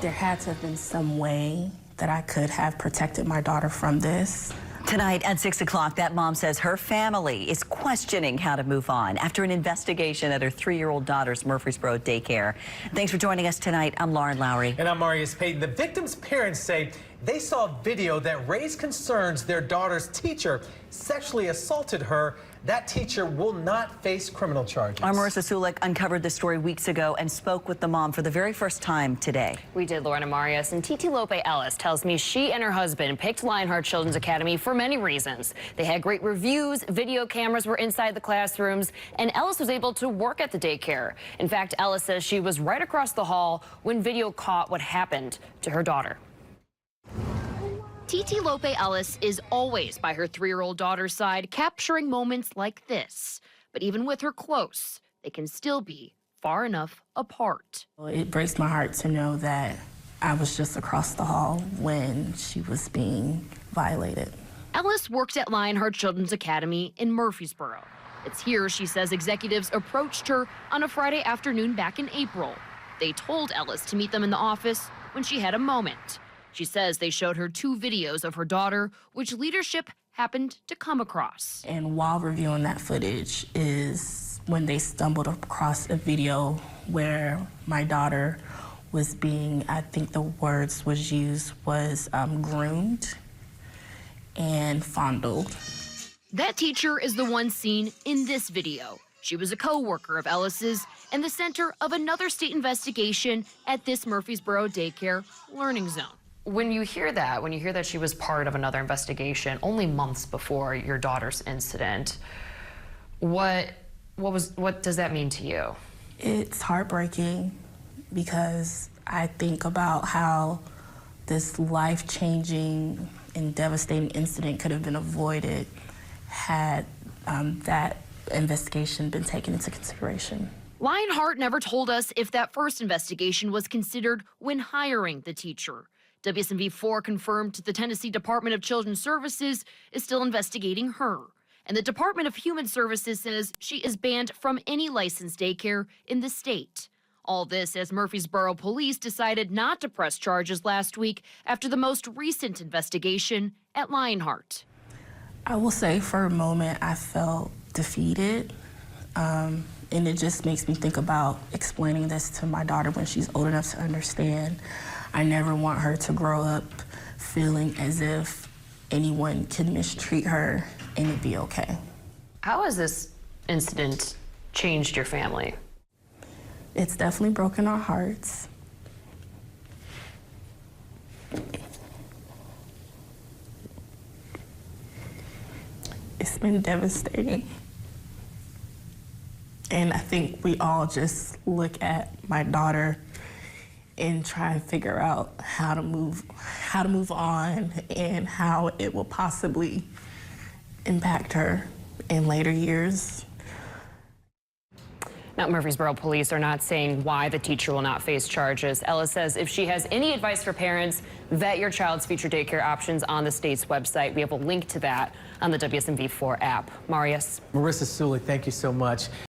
There had to have been some way that I could have protected my daughter from this. Tonight at 6 o'clock, that mom says her family is questioning how to move on after an investigation at her 3-year-old daughter's Murfreesboro daycare. Thanks for joining us tonight. I'm Lauren Lowry. And I'm Marius Payton. The victim's parents say they saw video that raised concerns their daughter's teacher sexually assaulted her. That teacher will not face criminal charges. Our Marissa Sulik uncovered this story weeks ago and spoke with the mom for the very first time today. We did, Lauren and Marius. And Titi Lope Ellis tells me she and her husband picked Lionheart Children's Academy for many reasons. They had great reviews, video cameras were inside the classrooms, and Ellis was able to work at the daycare. In fact, Ellis says she was right across the hall when video caught what happened to her daughter. Titi Lope Ellis is always by her 3-year-old daughter's side, capturing moments like this. But even with her close, they can still be far enough apart. It breaks my heart to know that I was just across the hall when she was being violated. Ellis worked at Lionheart Children's Academy in Murfreesboro. It's here, she says, executives approached her on a Friday afternoon back in April. They told Ellis to meet them in the office when she had a moment. She says they showed her 2 videos of her daughter, which leadership happened to come across. And while reviewing that footage is when they stumbled across a video where my daughter was being, I think the words was used, was groomed and fondled. That teacher is the one seen in this video. She was a co-worker of Ellis's and the center of another state investigation at this Murfreesboro daycare learning zone. When you hear that she was part of another investigation only months before your daughter's incident, what does that mean to you? It's heartbreaking because I think about how this life-changing and devastating incident could have been avoided had that investigation been taken into consideration. Lionheart never told us if that first investigation was considered when hiring the teacher. WSMV4 confirmed the Tennessee Department of Children's Services is still investigating her. And the Department of Human Services says she is banned from any licensed daycare in the state. All this as Murfreesboro police decided not to press charges last week after the most recent investigation at Lionheart. I will say for a moment I felt defeated. And it just makes me think about explaining this to my daughter when she's old enough to understand. I never want her to grow up feeling as if anyone can mistreat her and it'd be okay. How has this incident changed your family? It's definitely broken our hearts. It's been devastating. And I think we all just look at my daughter and try and figure out how to move on and how it will possibly impact her in later years. Now, Murfreesboro police are not saying why the teacher will not face charges. Ellis says if she has any advice for parents, vet your child's future daycare options on the state's website. We have a link to that on the WSMV4 app. Marius. Marissa Sulik, thank you so much.